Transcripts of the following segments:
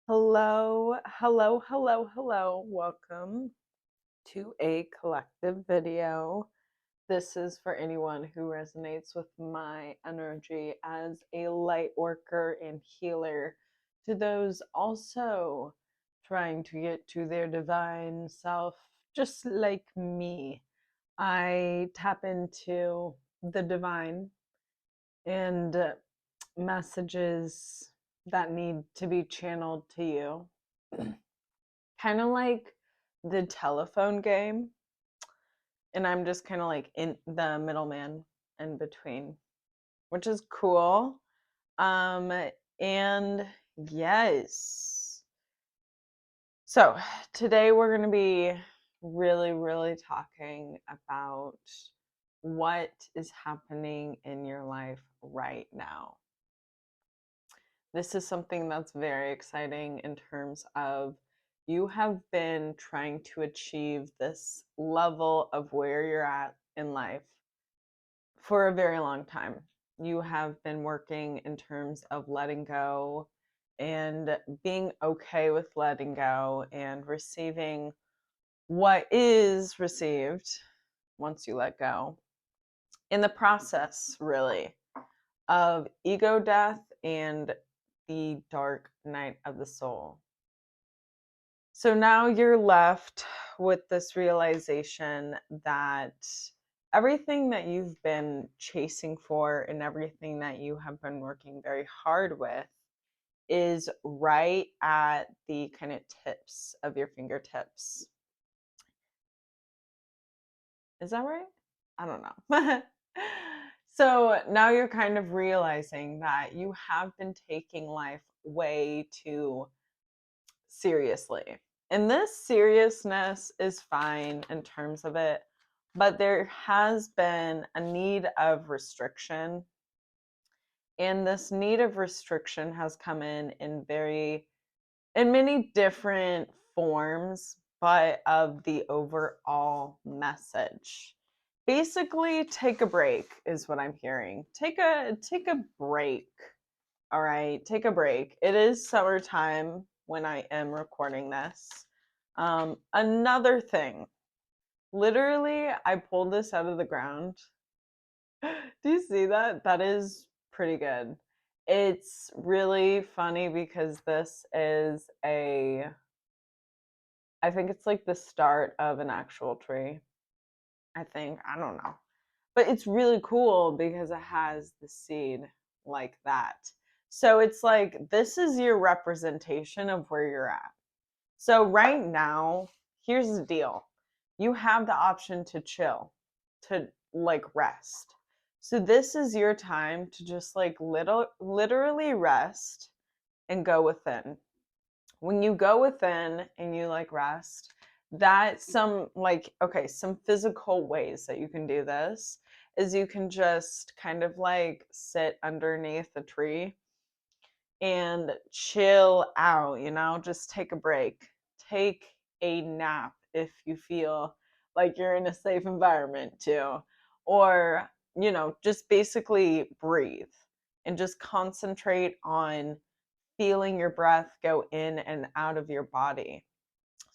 Hello, hello, hello, hello. Welcome to a collective video. This is for anyone who resonates with my energy as a light worker and healer. To those also trying to get to their divine self, just like me. I tap into the divine and messages that need to be channeled to you. Kind of like the telephone game. And I'm just kind of like in the middleman in between, which is cool. Um, and yes. So today we're going to be really talking about what is happening in your life right now. This is something that's very exciting in terms of you have been trying to achieve this level of where you're at in life for a very long time. You have been working in terms of letting go and being okay with letting go and receiving what is received once you let go. In the process, really, of ego death and the dark night of the soul. So now you're left with this realization that everything that you've been chasing for and everything that you have been working very hard with is right at the kind of tips of your fingertips. Is that right? I don't know. So now you're kind of realizing that you have been taking life way too seriously. And this seriousness is fine in terms of it, but there has been a need of restriction. And this need of restriction has come in many different forms, but of the overall message. Basically, take a break is what I'm hearing. Take a break. All right, take a break. It is summertime when I am recording this. Another thing, literally, I pulled this out of the ground. Do you see that? That is pretty good. It's really funny because I think it's like the start of an actual tree. I don't know. But it's really cool because it has the seed like that. So it's like this is your representation of where you're at. So right now, here's the deal. You have the option to chill, to like rest. So this is your time to just like literally rest and go within. When you go within and you like rest, that's some like okay, some physical ways that you can do this is you can just kind of like sit underneath a tree and chill out, just take a break. Take a nap if you feel like you're in a safe environment too. Or, just basically breathe and just concentrate on feeling your breath go in and out of your body.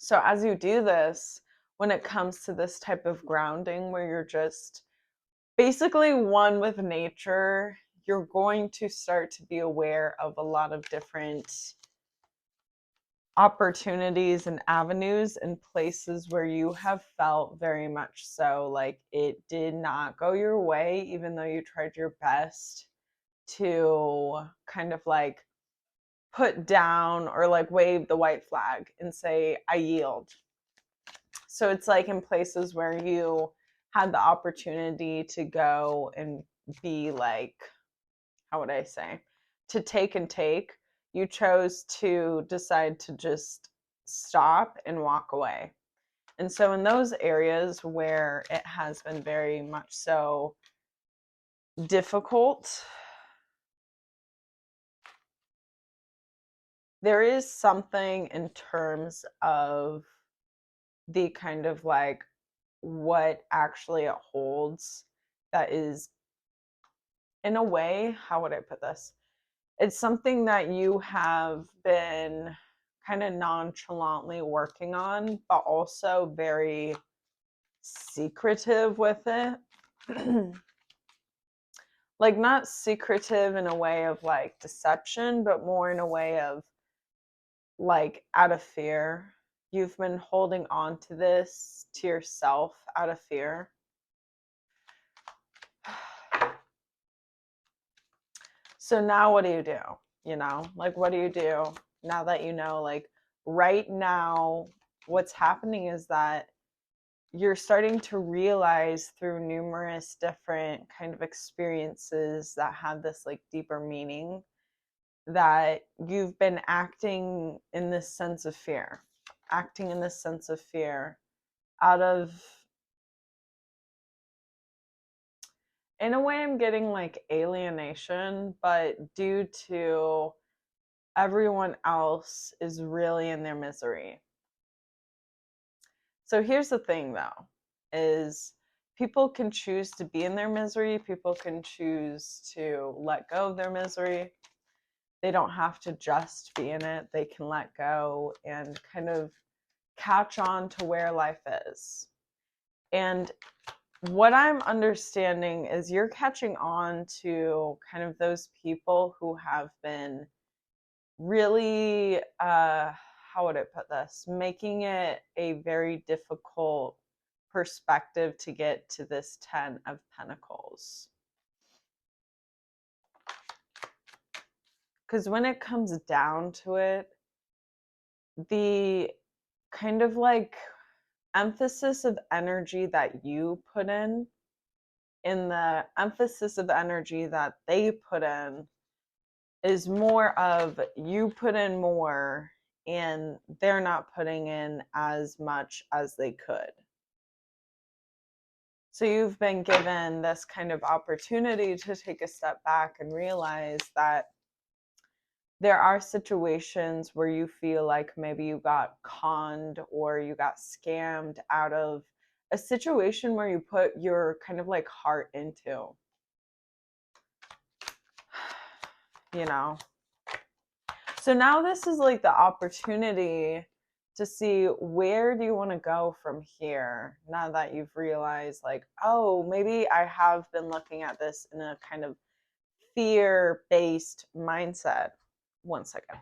So, as you do this, when it comes to this type of grounding where you're just basically one with nature, you're going to start to be aware of a lot of different opportunities and avenues and places where you have felt very much so like it did not go your way, even though you tried your best to kind of like put down or like wave the white flag and say, I yield. So it's like in places where you had the opportunity to go and be like, how would I say, to take and take, you chose to decide to just stop and walk away. And so in those areas where it has been very much so difficult, there is something in terms of the kind of like what actually it holds that is, in a way, how would I put this? It's something that you have been kind of nonchalantly working on, but also very secretive with it. Like, not secretive in a way of like deception, but more in a way of like out of fear. You've been holding on to this to yourself out of fear. So now what do you do? You know, like, what do you do now that you know, like, right now, what's happening is that you're starting to realize through numerous different kind of experiences that have this like deeper meaning that you've been acting in this sense of fear, acting in this sense of fear out of, in a way, I'm getting like alienation, but due to everyone else is really in their misery. So here's the thing though, is people can choose to be in their misery, people can choose to let go of their misery. They don't have to just be in it. They can let go and kind of catch on to where life is. And what I'm understanding is you're catching on to kind of those people who have been really, how would I put this? Making it a very difficult perspective to get to this 10 of Pentacles. Because when it comes down to it, the kind of like emphasis of energy that you put in the emphasis of energy that they put in is more of you put in more and they're not putting in as much as they could. So you've been given this kind of opportunity to take a step back and realize that there are situations where you feel like maybe you got conned or you got scammed out of a situation where you put your kind of like heart into, you know. So now this is like the opportunity to see where do you want to go from here now that you've realized like, oh, maybe I have been looking at this in a kind of fear-based mindset. One second.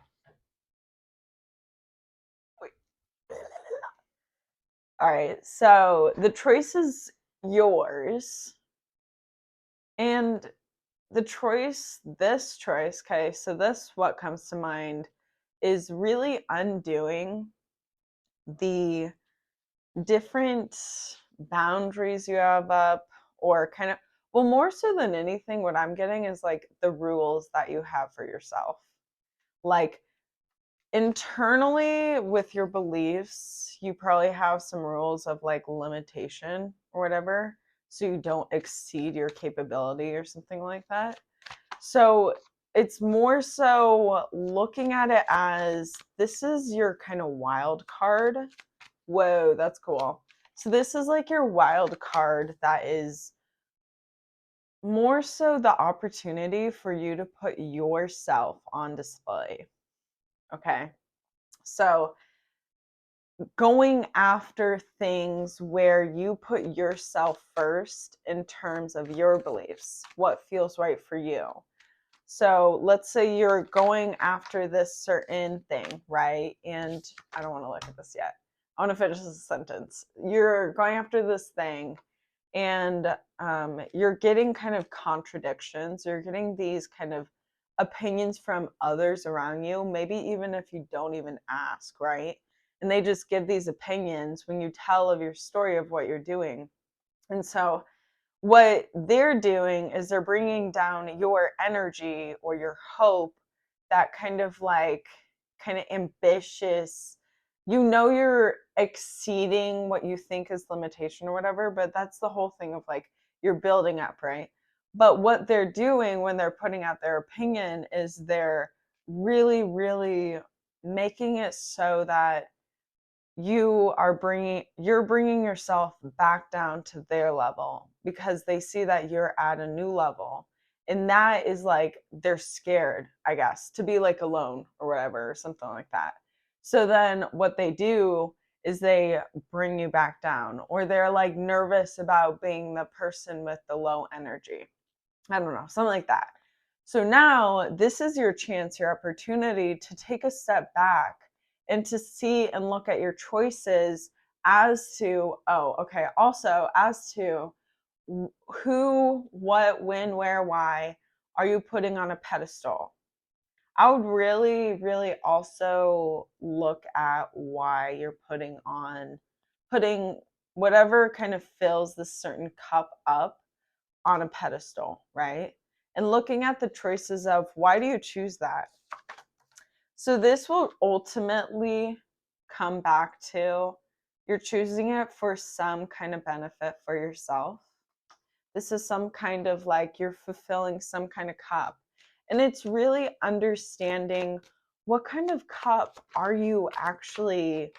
Wait. All right, so the choice is yours. And this choice, okay, so this, what comes to mind is really undoing the different boundaries you have up, or kind of, well, more so than anything, what I'm getting is like the rules that you have for yourself. Like, internally with your beliefs, you probably have some rules of like limitation or whatever, so you don't exceed your capability or something like that. So it's more so looking at it as this is your kind of wild card. Whoa, that's cool. So this is like your wild card that is more so the opportunity for you to put yourself on display. Okay. So going after things where you put yourself first in terms of your beliefs, what feels right for you. So let's say you're going after this certain thing, right? And I don't want to look at this yet. I want to finish this sentence. You're going after this thing and you're getting kind of contradictions. You're getting these kind of opinions from others around you, maybe even if you don't even ask, right? And they just give these opinions when you tell of your story of what you're doing. And so what they're doing is they're bringing down your energy or your hope, that kind of like kind of ambitious, you know, you're exceeding what you think is limitation or whatever, but that's the whole thing of like you're building up, right? But what they're doing when they're putting out their opinion is they're really, really making it so that you're bringing yourself back down to their level because they see that you're at a new level, and that is like they're scared, I guess, to be like alone or whatever, or something like that. So then what they do is they bring you back down, or they're like nervous about being the person with the low energy. I don't know, something like that. So now this is your chance, your opportunity to take a step back and to see and look at your choices as to, oh, okay, also as to who, what, when, where, why are you putting on a pedestal? I would really, really also look at why you're putting whatever kind of fills this certain cup up on a pedestal, right? And looking at the choices of why do you choose that? So this will ultimately come back to you're choosing it for some kind of benefit for yourself. This is some kind of like you're fulfilling some kind of cup. And it's really understanding what kind of cup are you actually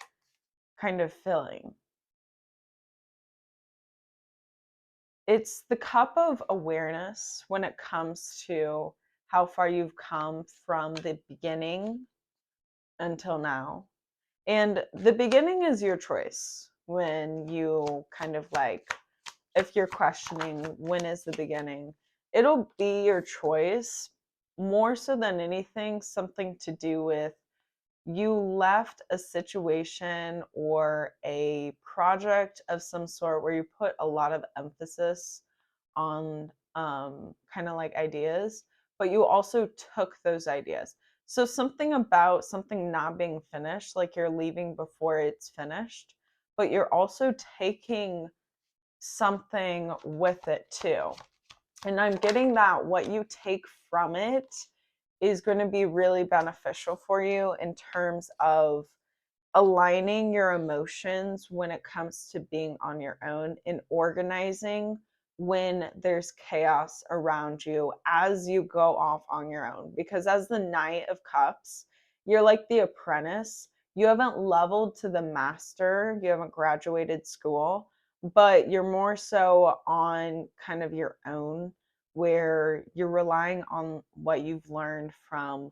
kind of filling. It's the cup of awareness when it comes to how far you've come from the beginning until now. And the beginning is your choice when you kind of like, if you're questioning when is the beginning, it'll be your choice more so than anything, something to do with you left a situation or a project of some sort where you put a lot of emphasis on kind of like ideas, but you also took those ideas. So something about something not being finished, like you're leaving before it's finished, but you're also taking something with it too. And I'm getting that what you take from it is going to be really beneficial for you in terms of aligning your emotions when it comes to being on your own and organizing when there's chaos around you as you go off on your own. Because as the Knight of Cups, you're like the apprentice. You haven't leveled to the master, you haven't graduated school, but you're more so on kind of your own, where you're relying on what you've learned from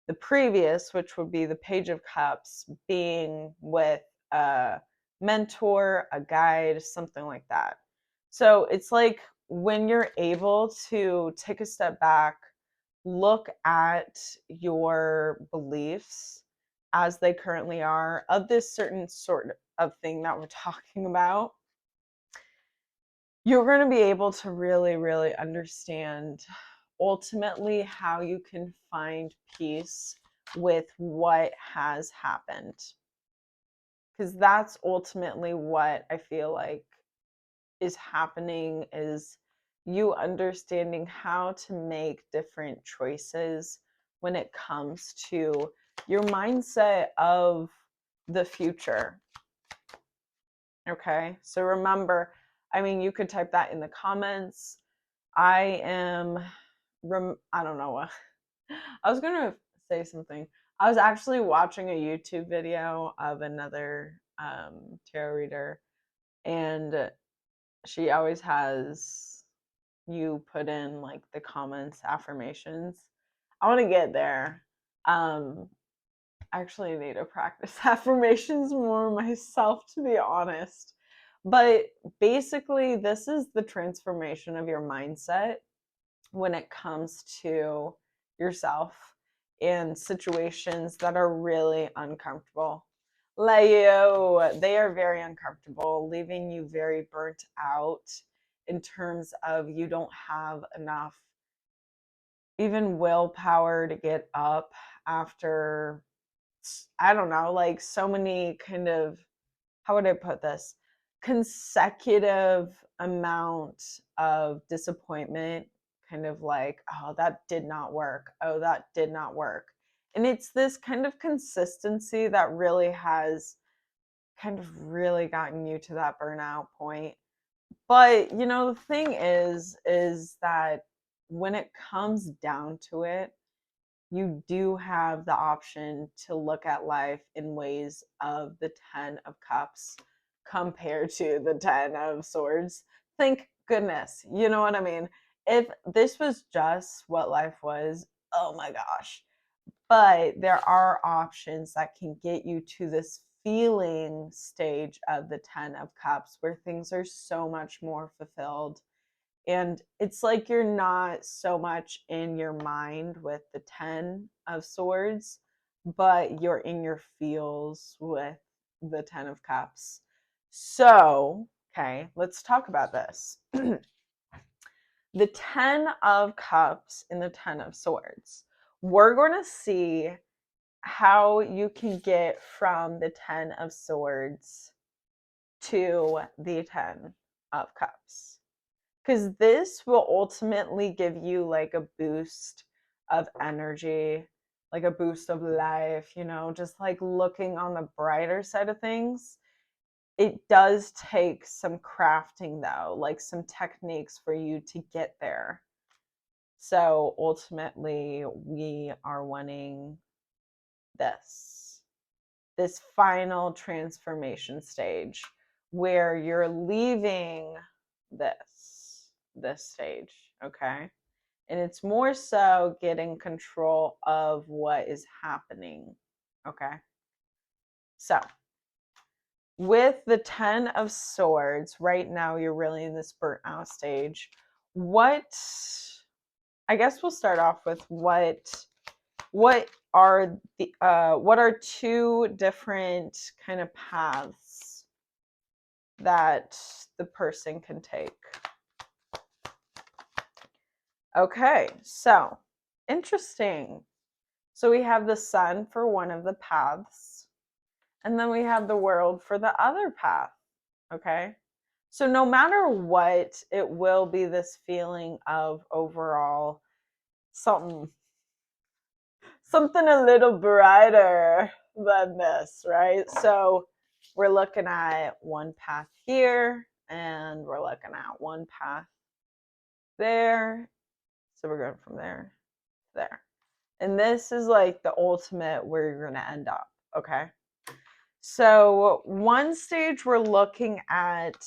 the previous, which would be the Page of Cups, being with a mentor, a guide, something like that. So it's like when you're able to take a step back, look at your beliefs as they currently are of this certain sort of thing that we're talking about, you're going to be able to really, really understand ultimately how you can find peace with what has happened. Because that's ultimately what I feel like is happening, is you understanding how to make different choices when it comes to your mindset of the future. Okay, so remember, I mean, you could type that in the comments. I am, I don't know what. I was gonna say something. I was actually watching a YouTube video of another tarot reader, and she always has you put in like the comments affirmations. I want to get there. I actually need to practice affirmations more myself, to be honest. But basically, this is the transformation of your mindset when it comes to yourself in situations that are really uncomfortable. Leo, they are very uncomfortable, leaving you very burnt out in terms of you don't have enough even willpower to get up after, I don't know, like so many kind of, how would I put this? Consecutive amount of disappointment, kind of like, oh, that did not work. Oh, that did not work. And it's this kind of consistency that really has kind of really gotten you to that burnout point. But, you know, the thing is that when it comes down to it, you do have the option to look at life in ways of the 10 of cups compared to the 10 of swords. Thank goodness. You know what I mean? If this was just what life was, oh my gosh. but there are options that can get you to this feeling stage of the 10 of cups where things are so much more fulfilled. And it's like you're not so much in your mind with the 10 of swords, but you're in your feels with the 10 of cups. So, okay, let's talk about this. The 10 of cups and the 10 of swords. We're going to see how you can get from the 10 of swords to the 10 of cups. Because this will ultimately give you like a boost of energy, like a boost of life, you know, just like looking on the brighter side of things. It does take some crafting though, like some techniques for you to get there. So ultimately, we are wanting this final transformation stage where you're leaving this stage, okay? And it's more so getting control of what is happening, okay? So, with the 10 of swords, right now you're really in this burnt out stage. I guess we'll start off with what are two different kind of paths that the person can take. Okay, so interesting. So we have the sun for one of the paths, and then we have the world for the other path. Okay, so no matter what, it will be this feeling of overall something a little brighter than this, right? So we're looking at one path here, and we're looking at one path there. So we're going from there to there. And this is like the ultimate where you're going to end up, okay? So one stage we're looking at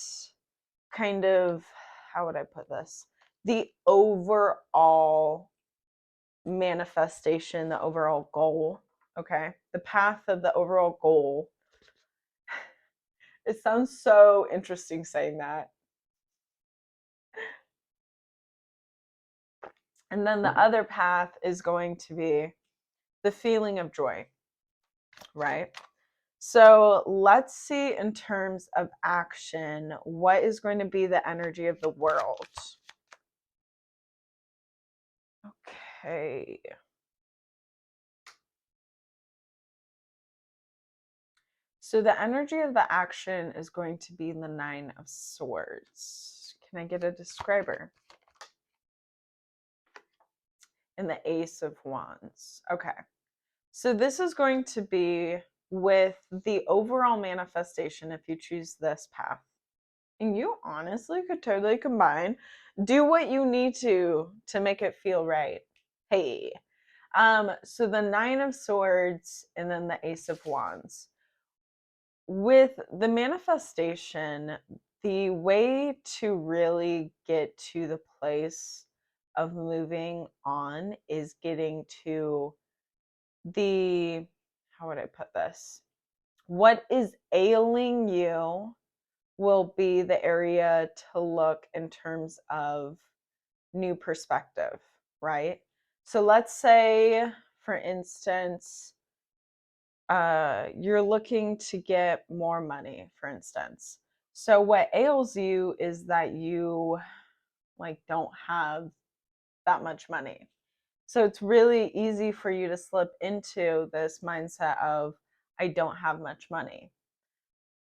kind of, how would I put this? The overall manifestation, the overall goal, okay? The path of the overall goal. It sounds so interesting saying that. And then the other path is going to be the feeling of joy, right? So let's see in terms of action, what is going to be the energy of the world? Okay. So the energy of the action is going to be the 9 of swords. Can I get a describer? And the Ace of Wands. Okay. So this is going to be with the overall manifestation if you choose this path. And you honestly could totally combine. Do what you need to make it feel right. Hey. So the 9 of swords and then the Ace of Wands. With the manifestation, the way to really get to the place of moving on is getting to the, how would I put this? What is ailing you will be the area to look in terms of new perspective, right? So let's say, for instance, you're looking to get more money, for instance. So what ails you is that you like don't have that much money. So it's really easy for you to slip into this mindset of I don't have much money.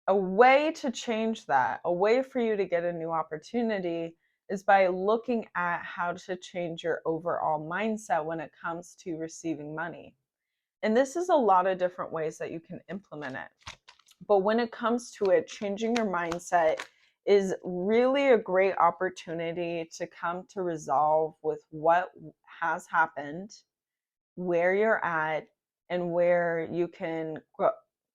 A way to change that, a way for you to get a new opportunity is by looking at how to change your overall mindset when it comes to receiving money. And this is a lot of different ways that you can implement it. But when it comes to it, changing your mindset is really a great opportunity to come to resolve with what has happened, where you're at, and where you can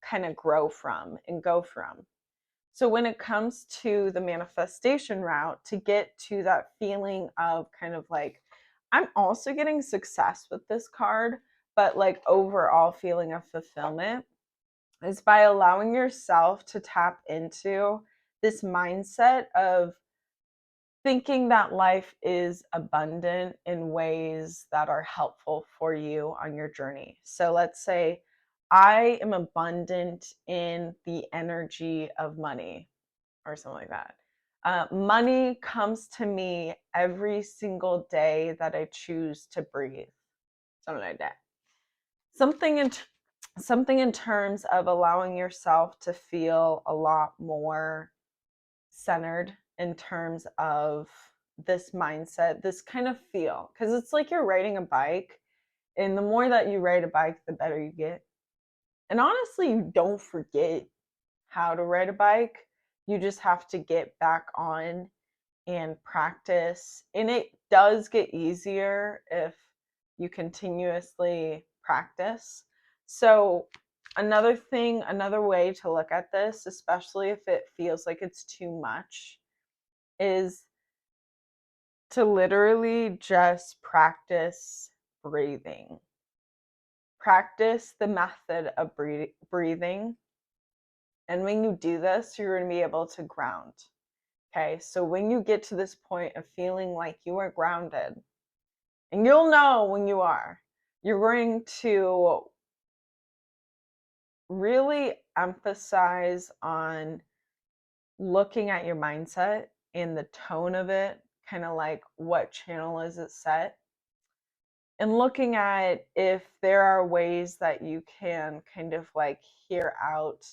kind of grow from and go from. So when it comes to the manifestation route, to get to that feeling of kind of like, I'm also getting success with this card, but like overall feeling of fulfillment is by allowing yourself to tap into this mindset of thinking that life is abundant in ways that are helpful for you on your journey. So let's say I am abundant in the energy of money or something like that. Money comes to me every single day that I choose to breathe, something like that. Something in terms of allowing yourself to feel a lot more centered in terms of this mindset, this kind of feel, because it's like you're riding a bike, and the more that you ride a bike, the better you get. And honestly, you don't forget how to ride a bike. You just have to get back on and practice. And it does get easier if you continuously practice. So, another way to look at this, especially if it feels like it's too much, is to literally just practice breathing. Practice the method of breathing. And when you do this, you're going to be able to ground. Okay, so when you get to this point of feeling like you are grounded, and you'll know when you are, you're going to really emphasize on looking at your mindset and the tone of it, kind of like what channel is it set, and looking at if there are ways that you can kind of like hear out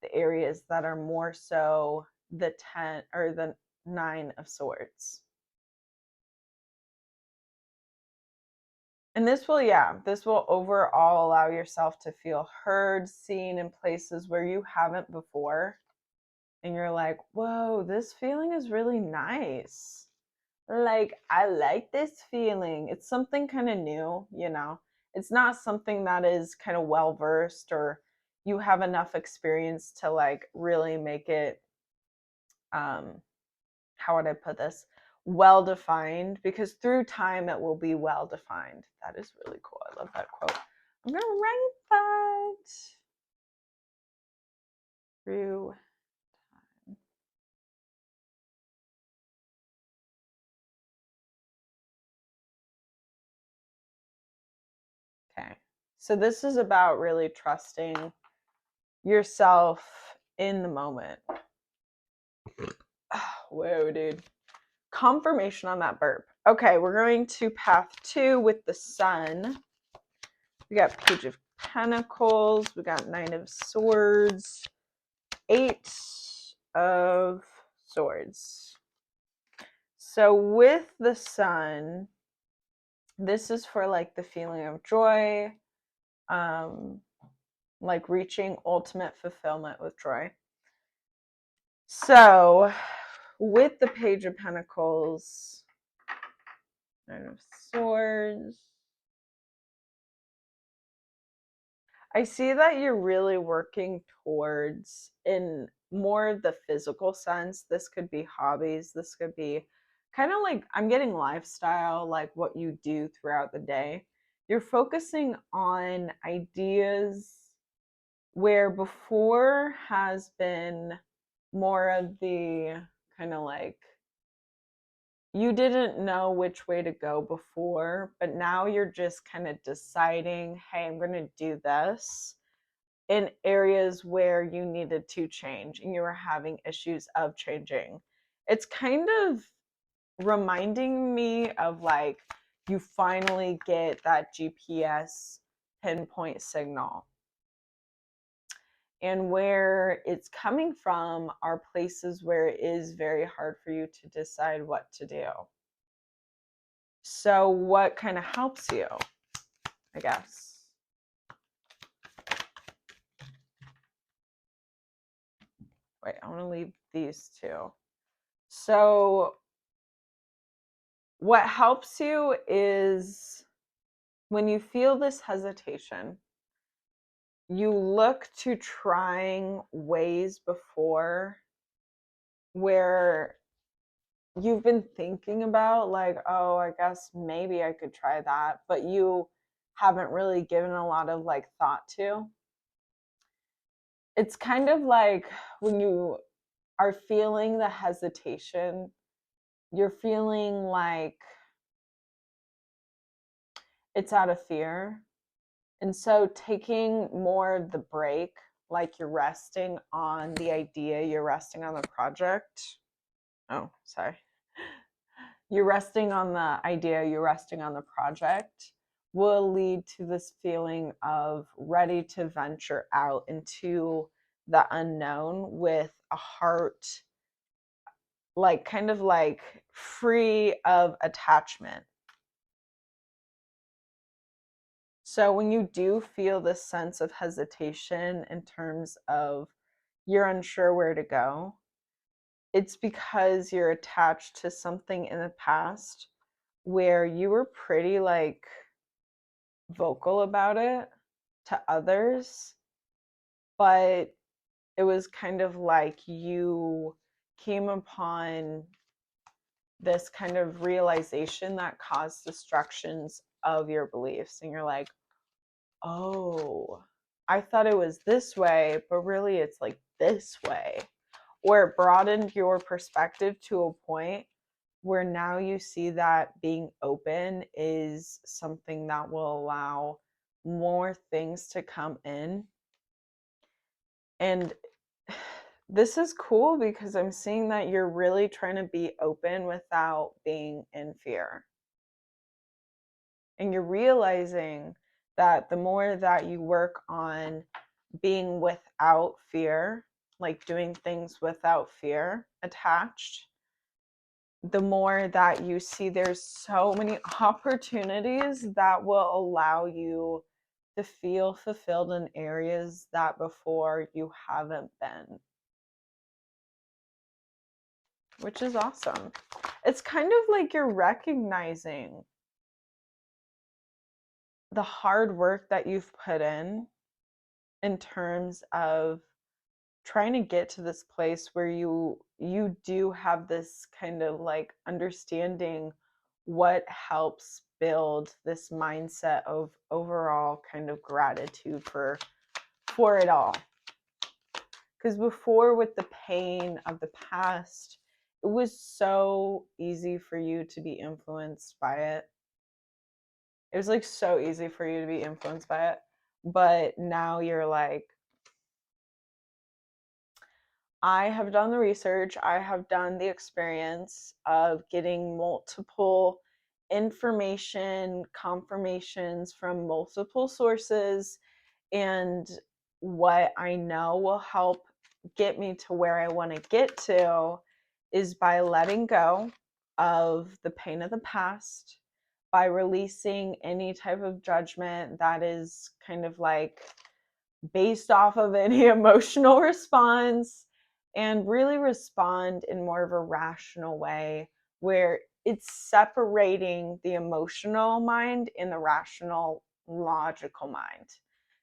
the areas that are more so the 10 or the 9 of swords. And this will overall allow yourself to feel heard, seen in places where you haven't before. And you're like, whoa, this feeling is really nice. Like, I like this feeling. It's something kind of new, you know? It's not something that is kind of well versed or you have enough experience to like really make it, how would I put this? Well defined, because through time it will be well defined. That is really cool. I love that quote. I'm going to write that. Through time. Okay. So this is about really trusting yourself in the moment. Oh, whoa, dude. Confirmation on that burp. Okay, we're going to path 2 with the sun. We got Page of Pentacles. We got 9 of Swords. 8 of Swords. So with the sun, this is for like the feeling of joy, like reaching ultimate fulfillment with joy. So with the Page of Pentacles, 9 of Swords, I see that you're really working towards, in more of the physical sense, this could be hobbies, this could be kind of like, I'm getting lifestyle, like what you do throughout the day. You're focusing on ideas where before has been more of the kind of like, you didn't know which way to go before, but now you're just kind of deciding, hey, I'm going to do this in areas where you needed to change and you were having issues of changing. It's kind of reminding me of like you finally get that GPS pinpoint signal. And where it's coming from are places where it is very hard for you to decide what to do. So, what kind of helps you, I guess? Wait, I want to leave these two. So, what helps you is when you feel this hesitation, you look to trying ways before where you've been thinking about, like, oh, I guess maybe I could try that, but you haven't really given a lot of like thought to. It's kind of like when you are feeling the hesitation, you're feeling like it's out of fear. And so taking more of the break, like you're resting on the idea, you're resting on the project. Oh, sorry. You're resting on the idea, you're resting on the project, will lead to this feeling of ready to venture out into the unknown with a heart like kind of like free of attachment. So when you do feel this sense of hesitation in terms of you're unsure where to go, it's because you're attached to something in the past where you were pretty like vocal about it to others, but it was kind of like you came upon this kind of realization that caused destructions of your beliefs. And you're like, oh, I thought it was this way, but really it's like this way. Or it broadened your perspective to a point where now you see that being open is something that will allow more things to come in. And this is cool because I'm seeing that you're really trying to be open without being in fear. And you're realizing that the more that you work on being without fear, like doing things without fear attached, the more that you see there's so many opportunities that will allow you to feel fulfilled in areas that before you haven't been, which is awesome. It's kind of like you're recognizing the hard work that you've put in terms of trying to get to this place where you do have this kind of like understanding what helps build this mindset of overall kind of gratitude for it all. Because before, with the pain of the past, it was so easy for you to be influenced by it. It was like so easy for you to be influenced by it. But now you're like, I have done the research, I have done the experience of getting multiple information confirmations from multiple sources, and what I know will help get me to where I want to get to is by letting go of the pain of the past, by releasing any type of judgment that is kind of like based off of any emotional response, and really respond in more of a rational way where it's separating the emotional mind and the rational logical mind.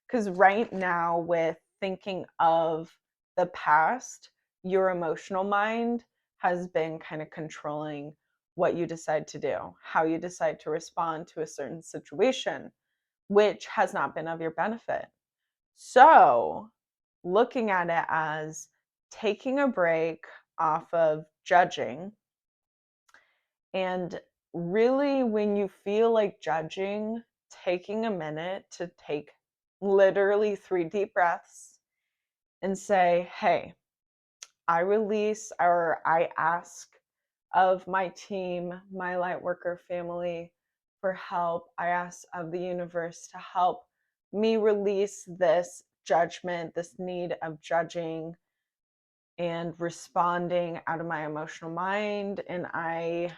Because right now, with thinking of the past, your emotional mind has been kind of controlling what you decide to do, how you decide to respond to a certain situation, which has not been of your benefit. So, looking at it as taking a break off of judging, and really, when you feel like judging, taking a minute to take literally 3 deep breaths and say, hey, I release or I ask of my team, my light worker family, for help. I ask of the universe to help me release this judgment, this need of judging and responding out of my emotional mind. And I,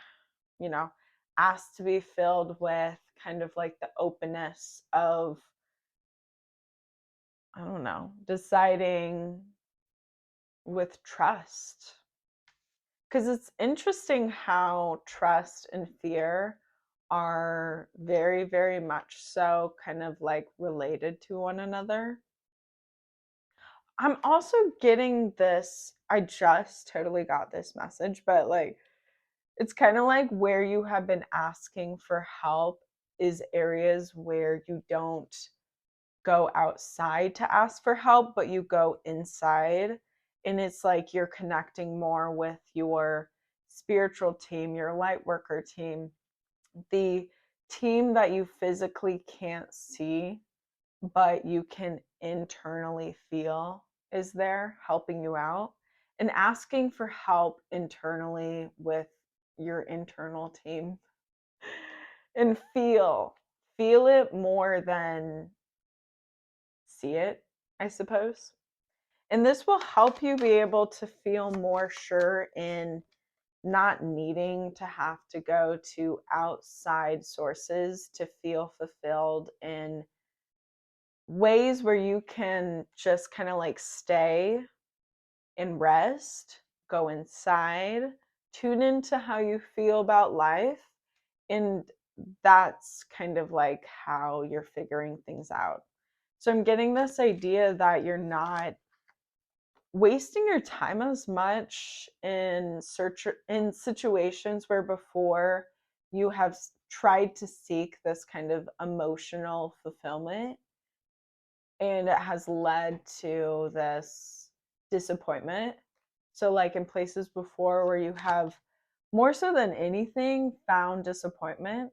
you know, ask to be filled with kind of like the openness of, I don't know, deciding with trust. Because it's interesting how trust and fear are very, very much so kind of like related to one another. I'm also getting this, I just totally got this message, but like it's kind of like where you have been asking for help is areas where you don't go outside to ask for help, but you go inside. And it's like you're connecting more with your spiritual team, your light worker team, the team that you physically can't see, but you can internally feel is there helping you out, and asking for help internally with your internal team, and feel it more than see it, I suppose. And this will help you be able to feel more sure in not needing to have to go to outside sources to feel fulfilled in ways where you can just kind of like stay and rest, go inside, tune into how you feel about life. And that's kind of like how you're figuring things out. So I'm getting this idea that you're not wasting your time as much in situations where before you have tried to seek this kind of emotional fulfillment, and it has led to this disappointment. So like in places before where you have more so than anything found disappointment,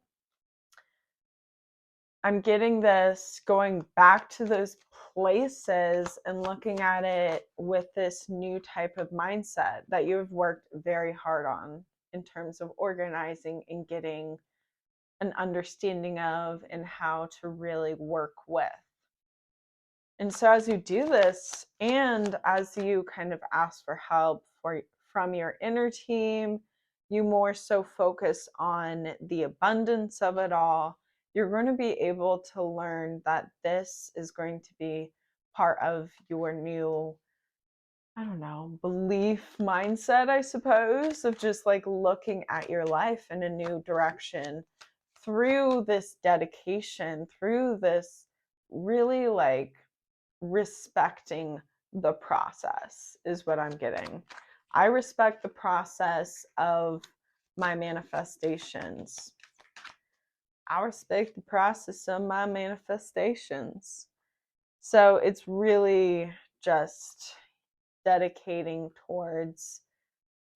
I'm getting this going back to those places and looking at it with this new type of mindset that you've worked very hard on in terms of organizing and getting an understanding of and how to really work with. And so as you do this, and as you kind of ask for help from your inner team, you more so focus on the abundance of it all. You're going to be able to learn that this is going to be part of your new, I don't know, belief mindset, I suppose, of just like looking at your life in a new direction through this dedication, through this really like respecting the process is what I'm getting. I respect the process of my manifestations. I respect the process of my manifestations. So it's really just dedicating towards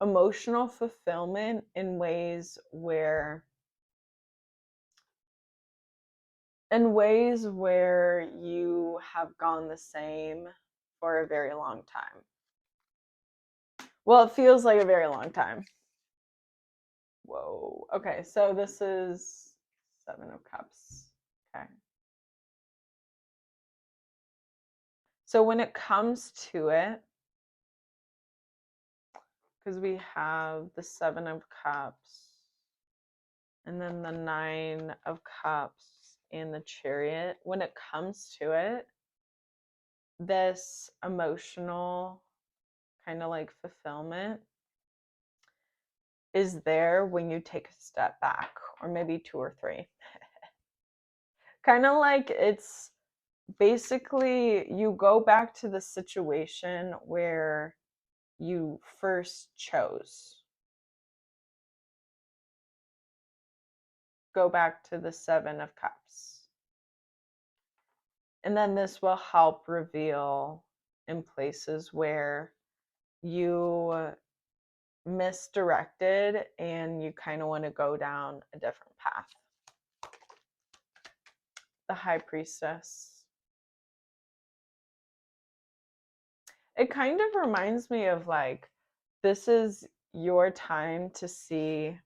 emotional fulfillment in ways where you have gone the same for a very long time. Well, it feels like a very long time. Whoa. Okay, so this is Seven of Cups. Okay. So when it comes to it, because we have the Seven of Cups and then the Nine of Cups and the Chariot, when it comes to it, this emotional kind of like fulfillment is there when you take a step back, or maybe two or three. Kind of like it's basically you go back to the situation where you first chose. Go back to the Seven of Cups. And then this will help reveal in places where you misdirected and you kind of want to go down a different path. The High Priestess. It kind of reminds me of like, this is your time to see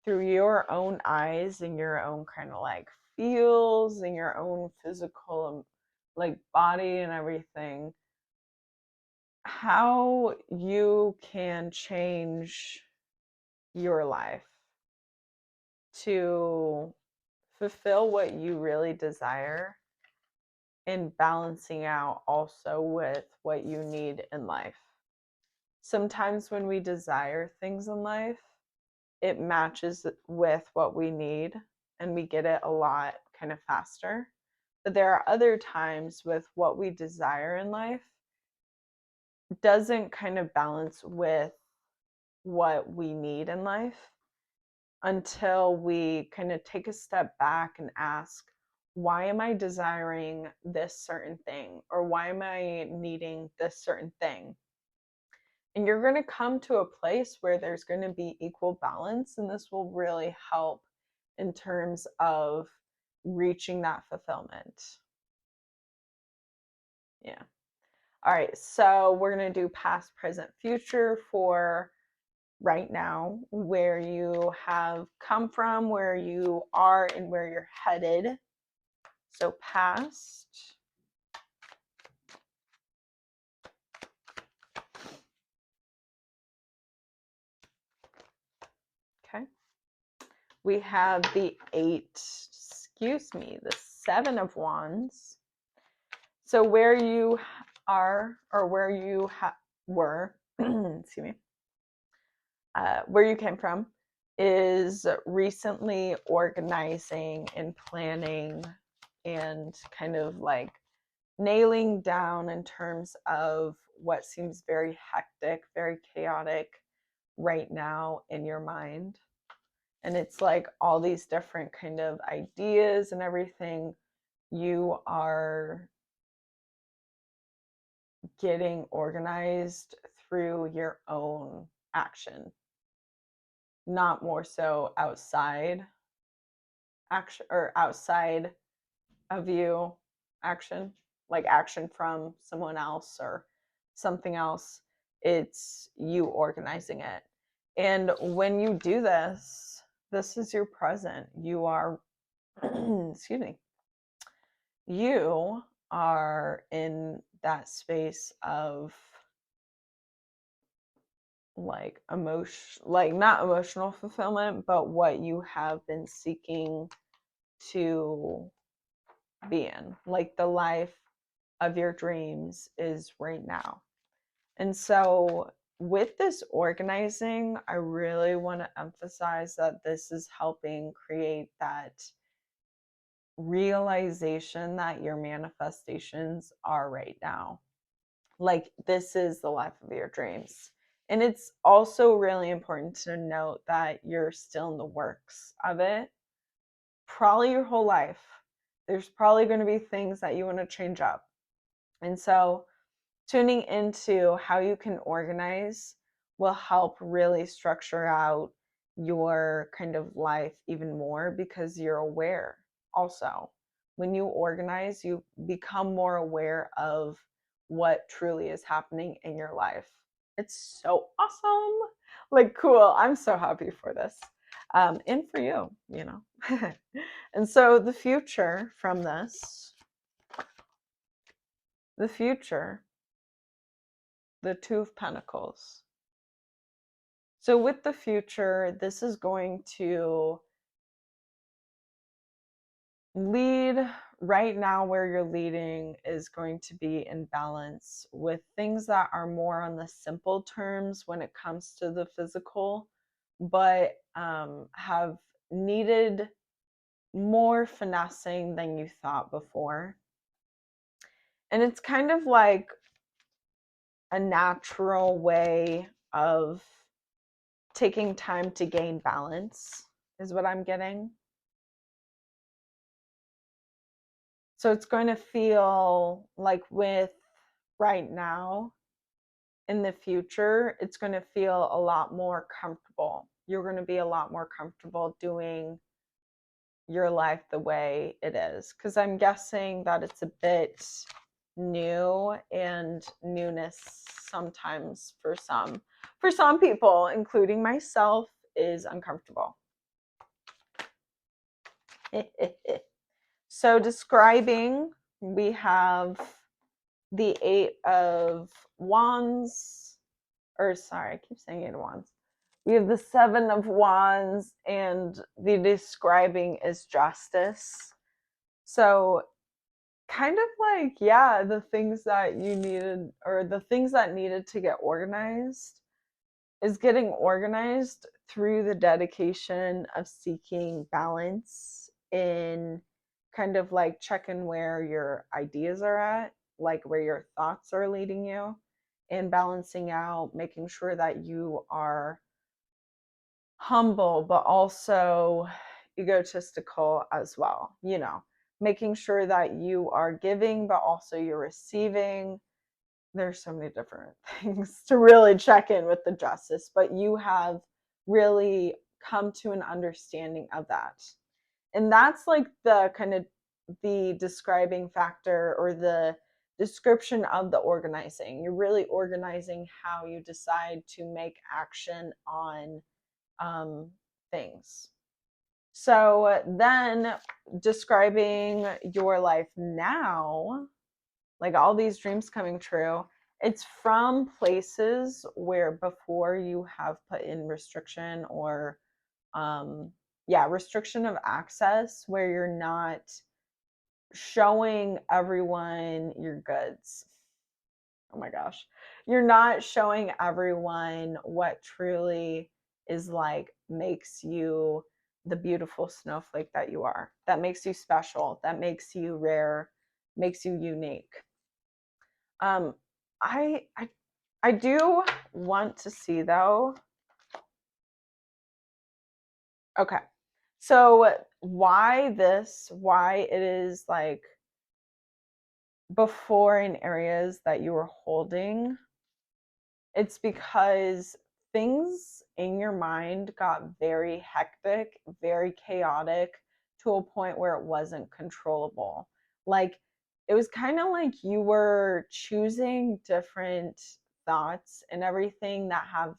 through your own eyes and your own kind of like feels and your own physical like body and everything, how you can change your life to fulfill what you really desire, and balancing out also with what you need in life. Sometimes when we desire things in life, it matches with what we need and we get it a lot kind of faster. But there are other times with what we desire in life doesn't kind of balance with what we need in life. until we kind of take a step back and ask, why am I desiring this certain thing? Or why am I needing this certain thing? And you're going to come to a place where there's going to be equal balance. And this will really help in terms of reaching that fulfillment. Yeah. All right. So we're going to do past, present, future for right now, where you have come from, where you are, and where you're headed. So past, okay. We have the the 7 of Wands. So where you are, or where you were, excuse me, where you came from is recently organizing and planning and kind of like nailing down in terms of what seems very hectic, very chaotic right now in your mind. And it's like all these different kind of ideas and everything you are getting organized through your own action, not more so outside action or outside of you action, like action from someone else or something else. It's you organizing it. And when you do this, this is your present. You are, excuse me, you are in that space of like emotion, like not emotional fulfillment, but what you have been seeking to be in. Like the life of your dreams is right now. And so with this organizing, I really want to emphasize that this is helping create that realization that your manifestations are right now. Like this is the life of your dreams. And it's also really important to note that you're still in the works of it. Probably your whole life. There's probably going to be things that you want to change up. And so tuning into how you can organize will help really structure out your kind of life even more because you're aware also. When you organize, you become more aware of what truly is happening in your life. It's so awesome. Like, cool. I'm so happy for this. And for you, you know. And so the future from this, the future, the Two of Pentacles. So with the future, this is going to lead right now where you're leading is going to be in balance with things that are more on the simple terms when it comes to the physical, but have needed more finessing than you thought before. And it's kind of like a natural way of taking time to gain balance, is what I'm getting. So it's going to feel like with right now, in the future, it's going to feel a lot more comfortable. You're going to be a lot more comfortable doing your life the way it is. Because I'm guessing that it's a bit new, and newness sometimes for some people, including myself, is uncomfortable. So describing, we have the 8 of Wands, or sorry, I keep saying 8 of Wands. We have the 7 of Wands, and the describing is justice. So kind of like, yeah, the things that you needed, or the things that needed to get organized is getting organized through the dedication of seeking balance in kind of like checking where your ideas are at, like where your thoughts are leading you, and balancing out, making sure that you are humble, but also egotistical as well, making sure that you are giving, but also you're receiving. There's so many different things to really check in with the justice, but you have really come to an understanding of that. And that's like the kind of the describing factor or the description of the organizing. You're really organizing how you decide to make action on things. So then describing your life now, like all these dreams coming true, it's from places where before you have put in restriction or restriction of access, where you're not showing everyone your goods. Oh my gosh. You're not showing everyone what truly is like makes you the beautiful snowflake that you are. That makes you special, that makes you rare, makes you unique. I do want to see though. Okay. So why it is like before in areas that you were holding, it's because things in your mind got very hectic, very chaotic, to a point where it wasn't controllable. Like it was kind of like you were choosing different thoughts and everything that have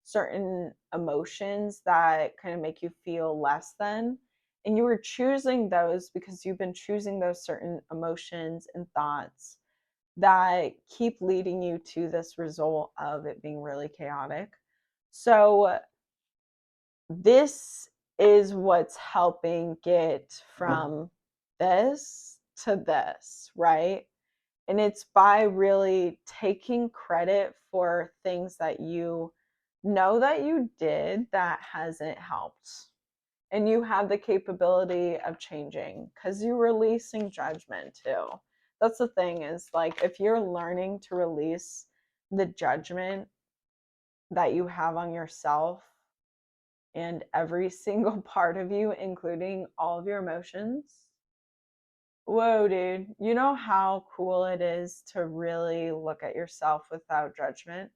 certain emotions that kind of make you feel less than. And you were choosing those because you've been choosing those certain emotions and thoughts that keep leading you to this result of it being really chaotic. So this is what's helping get from this to this, right? And it's by really taking credit for things that you know that you did that hasn't helped. And you have the capability of changing because you're releasing judgment too. That's the thing, is like if you're learning to release the judgment that you have on yourself and every single part of you, including all of your emotions. Whoa, dude. You know how cool it is to really look at yourself without judgment?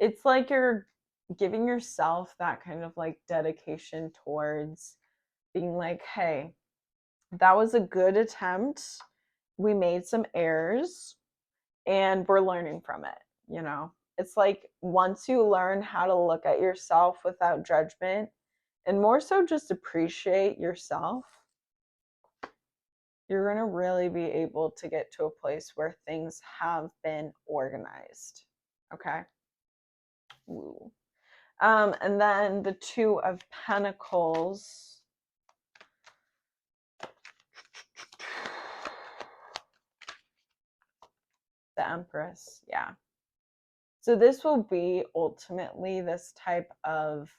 It's like you're giving yourself that kind of like dedication towards being like, hey, that was a good attempt. We made some errors and we're learning from it. It's like once you learn how to look at yourself without judgment and more so just appreciate yourself, you're going to really be able to get to a place where things have been organized. Okay. Ooh. And then the Two of Pentacles. The Empress. Yeah. So this will be ultimately this type of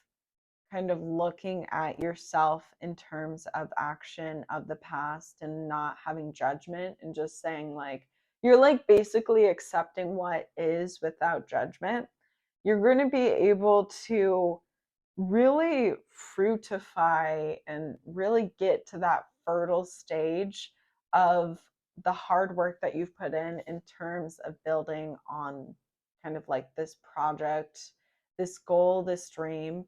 kind of looking at yourself in terms of action of the past and not having judgment and just saying like, you're like basically accepting what is without judgment. You're going to be able to really fruitify and really get to that fertile stage of the hard work that you've put in terms of building on kind of like this project, this goal, this dream.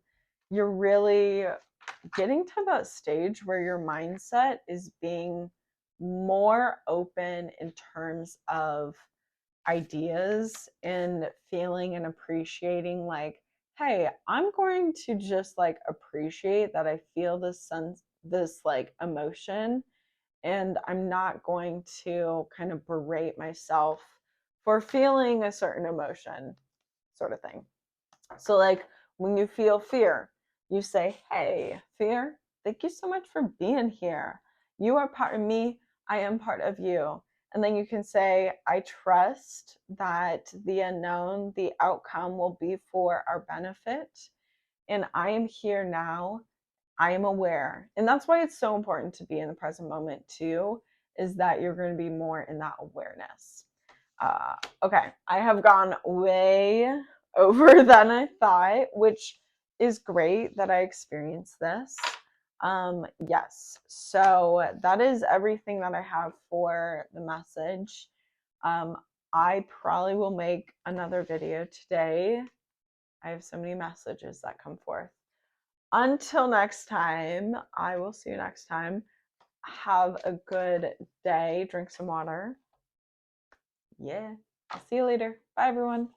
You're really getting to that stage where your mindset is being more open in terms of ideas and feeling and appreciating like, hey, I'm going to just like appreciate that I feel this like emotion, and I'm not going to kind of berate myself for feeling a certain emotion, sort of thing. So like when you feel fear, you say, hey, fear, thank you so much for being here. You are part of me, I am part of you. And then you can say, I trust that the unknown, the outcome will be for our benefit. And I am here now. I am aware. And that's why it's so important to be in the present moment too, is that you're going to be more in that awareness. Okay, I have gone way over than I thought, which is great that I experienced this. Yes, so that is everything that I have for the message. I probably will make another video today. I have so many messages that come forth. Until next time, I will see you next time. Have a good day. Drink some water. Yeah. I'll see you later. Bye, everyone.